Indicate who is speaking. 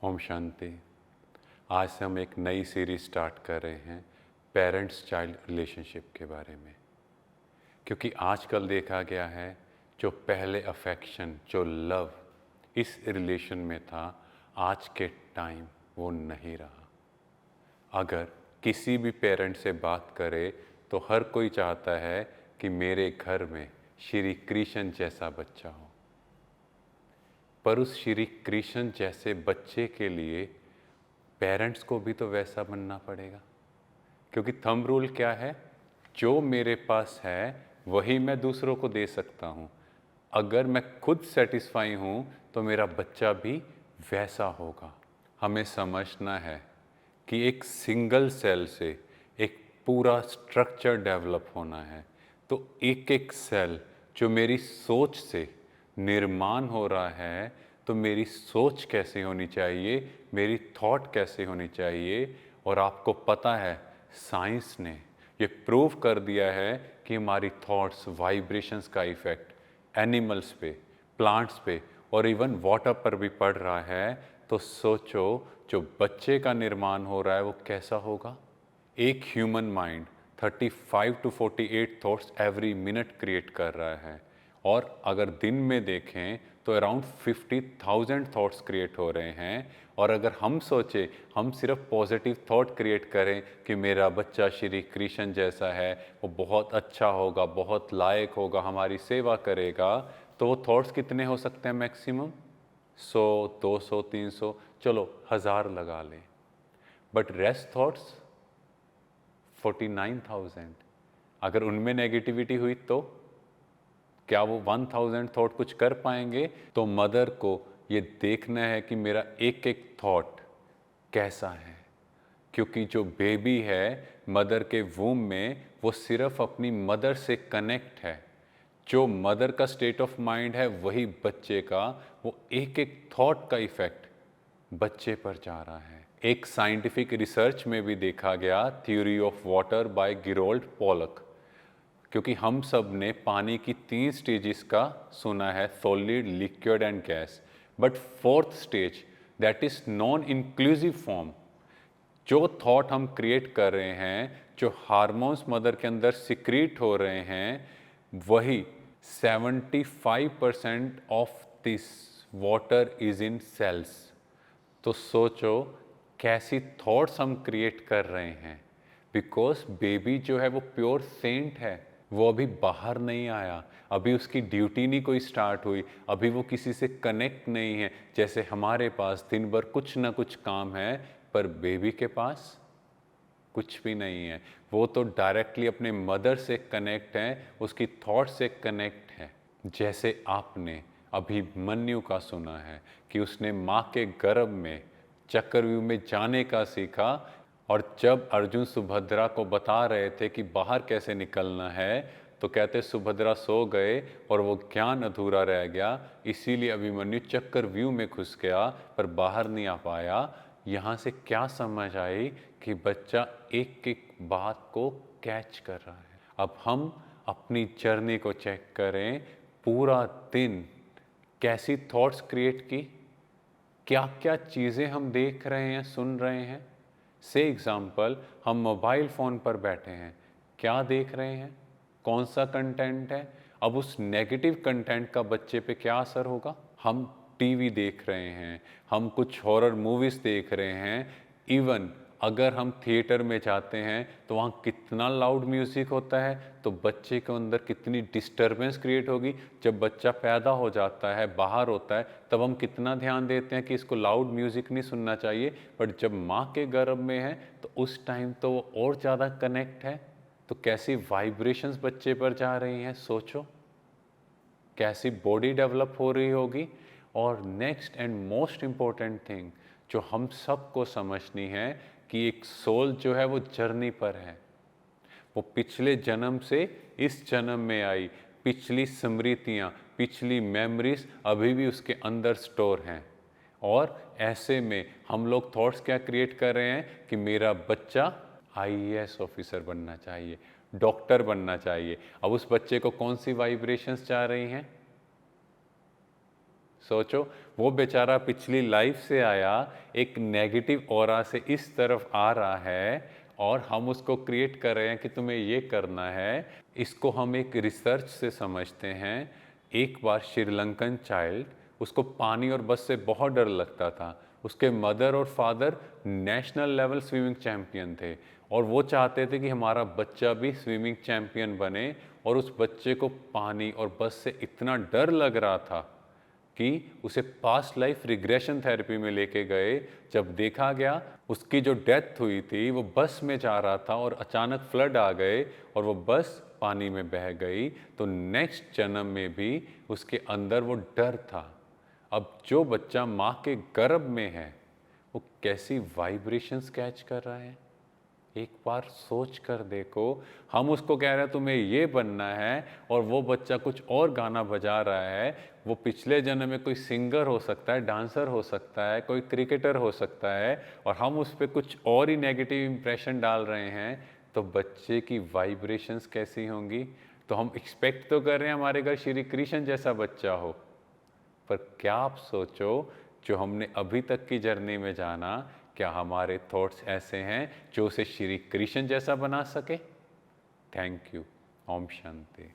Speaker 1: ओम शांति। आज से हम एक नई सीरीज स्टार्ट कर रहे हैं पेरेंट्स चाइल्ड रिलेशनशिप के बारे में, क्योंकि आजकल देखा गया है जो पहले अफेक्शन, जो लव इस रिलेशन में था, आज के टाइम वो नहीं रहा। अगर किसी भी पेरेंट से बात करे तो हर कोई चाहता है कि मेरे घर में श्री कृष्ण जैसा बच्चा हो, पर उस श्री कृष्ण जैसे बच्चे के लिए पेरेंट्स को भी तो वैसा बनना पड़ेगा। क्योंकि थंब रूल क्या है, जो मेरे पास है वही मैं दूसरों को दे सकता हूँ। अगर मैं खुद सेटिस्फाई हूँ तो मेरा बच्चा भी वैसा होगा। हमें समझना है कि एक सिंगल सेल से एक पूरा स्ट्रक्चर डेवलप होना है। तो एक एक सेल जो मेरी सोच से निर्माण हो रहा है, तो मेरी सोच कैसे होनी चाहिए, मेरी थॉट कैसे होनी चाहिए। और आपको पता है साइंस ने ये प्रूव कर दिया है कि हमारी थॉट्स, वाइब्रेशंस का इफ़ेक्ट एनिमल्स पे, प्लांट्स पे और इवन वाटर पर भी पड़ रहा है। तो सोचो जो बच्चे का निर्माण हो रहा है वो कैसा होगा। एक human mind 35 to 48 thoughts every minute create कर रहा है, और अगर दिन में देखें तो अराउंड 50,000 थॉट्स क्रिएट हो रहे हैं। और अगर हम सोचें हम सिर्फ पॉजिटिव थॉट क्रिएट करें कि मेरा बच्चा श्री कृष्ण जैसा है, वो बहुत अच्छा होगा, बहुत लायक होगा, हमारी सेवा करेगा, तो वो थॉट्स कितने हो सकते हैं मैक्सिमम? 100, 200, 300, चलो 1000 लगा लें। But rest thoughts 49,000। अगर उनमें नेगेटिविटी हुई तो क्या वो 1000 थॉट कुछ कर पाएंगे? तो मदर को ये देखना है कि मेरा एक एक थॉट कैसा है। क्योंकि जो बेबी है मदर के वूम में, वो सिर्फ अपनी मदर से कनेक्ट है। जो मदर का स्टेट ऑफ माइंड है वही बच्चे का, वो एक एक थॉट का इफेक्ट बच्चे पर जा रहा है। एक साइंटिफिक रिसर्च में भी देखा गया, theory of water by Gerald Pollack. क्योंकि हम सब ने पानी की 3 स्टेजेस का सुना है, solid, liquid and gas. But fourth stage, that is non inclusive form. जो थॉट हम क्रिएट कर रहे हैं, जो हार्मोन्स मदर के अंदर सिक्रीट हो रहे हैं, वही 75% of this water is in cells. तो सोचो कैसी थॉट्स हम क्रिएट कर रहे हैं। बिकॉज बेबी जो है वो प्योर सेंट है, वो अभी बाहर नहीं आया, अभी उसकी ड्यूटी नहीं कोई स्टार्ट हुई, अभी वो किसी से कनेक्ट नहीं है। जैसे हमारे पास दिन भर कुछ ना कुछ काम है, पर बेबी के पास कुछ भी नहीं है। वो तो डायरेक्टली अपने मदर से कनेक्ट है, उसकी थॉट से कनेक्ट है। जैसे आपने अभिमन्यु का सुना है कि उसने माँ के गर्भ में चक्रव्यूह में जाने का सीखा, और जब अर्जुन सुभद्रा को बता रहे थे कि बाहर कैसे निकलना है, तो कहते सुभद्रा सो गए और वो ज्ञान अधूरा रह गया, इसीलिए अभिमन्यु चक्रव्यूह में घुस गया पर बाहर नहीं आ पाया। यहाँ से क्या समझ आई कि बच्चा एक एक बात को कैच कर रहा है। अब हम अपनी जर्नी को चेक करें, पूरा दिन कैसी थॉट्स क्रिएट की, क्या क्या चीज़ें हम देख रहे हैं, सुन रहे हैं। से एग्ज़ाम्पल, हम मोबाइल फ़ोन पर बैठे हैं, क्या देख रहे हैं, कौन सा कंटेंट है। अब उस नेगेटिव कंटेंट का बच्चे पे क्या असर होगा। हम टीवी देख रहे हैं, हम कुछ हॉरर मूवीज़ देख रहे हैं, इवन अगर हम थिएटर में जाते हैं तो वहाँ कितना लाउड म्यूज़िक होता है, तो बच्चे के अंदर कितनी डिस्टर्बेंस क्रिएट होगी। जब बच्चा पैदा हो जाता है, बाहर होता है, तब हम कितना ध्यान देते हैं कि इसको लाउड म्यूज़िक नहीं सुनना चाहिए, बट जब माँ के गर्भ में है तो उस टाइम तो वो और ज़्यादा कनेक्ट है। तो कैसी वाइब्रेशंस बच्चे पर जा रही हैं, सोचो कैसी बॉडी डेवलप हो रही होगी। और next and most important thing जो हम सबको समझनी है कि एक सोल जो है वो जर्नी पर है, वो पिछले जन्म से इस जन्म में आई, पिछली स्मृतियाँ, पिछली मेमोरीज अभी भी उसके अंदर स्टोर हैं। और ऐसे में हम लोग थॉट्स क्या क्रिएट कर रहे हैं कि मेरा बच्चा आईएएस ऑफिसर बनना चाहिए, डॉक्टर बनना चाहिए। अब उस बच्चे को कौन सी वाइब्रेशंस जा रही हैं? सोचो, वो बेचारा पिछली लाइफ से आया, एक नेगेटिव ऑरा से इस तरफ आ रहा है और हम उसको क्रिएट कर रहे हैं कि तुम्हें ये करना है। इसको हम एक रिसर्च से समझते हैं। एक बार श्रीलंकन चाइल्ड, उसको पानी और बस से बहुत डर लगता था। उसके मदर और father national level swimming champion थे और वो चाहते थे कि हमारा बच्चा भी स्विमिंग चैंपियन बने। और उस बच्चे को पानी और बस से इतना डर लग रहा था कि उसे पास्ट लाइफ रिग्रेशन थेरेपी में लेके गए। जब देखा गया उसकी जो डेथ हुई थी वो बस में जा रहा था और अचानक फ्लड आ गए और वो बस पानी में बह गई। तो नेक्स्ट जन्म में भी उसके अंदर वो डर था। अब जो बच्चा माँ के गर्भ में है वो कैसी वाइब्रेशंस कैच कर रहा है, एक बार सोच कर देखो। हम उसको कह रहे हैं तुम्हें ये बनना है और वो बच्चा कुछ और गाना बजा रहा है। वो पिछले जन्म में कोई सिंगर हो सकता है, डांसर हो सकता है, कोई क्रिकेटर हो सकता है और हम उस पर कुछ और ही नेगेटिव इंप्रेशन डाल रहे हैं। तो बच्चे की वाइब्रेशंस कैसी होंगी। तो हम एक्सपेक्ट तो कर रहे हैं हमारे घर श्री कृष्ण जैसा बच्चा हो, पर क्या आप सोचो जो हमने अभी तक की जर्नी में जाना, क्या हमारे थॉट्स ऐसे हैं जो उसे श्री कृष्ण जैसा बना सके। Thank you. ओम शांति।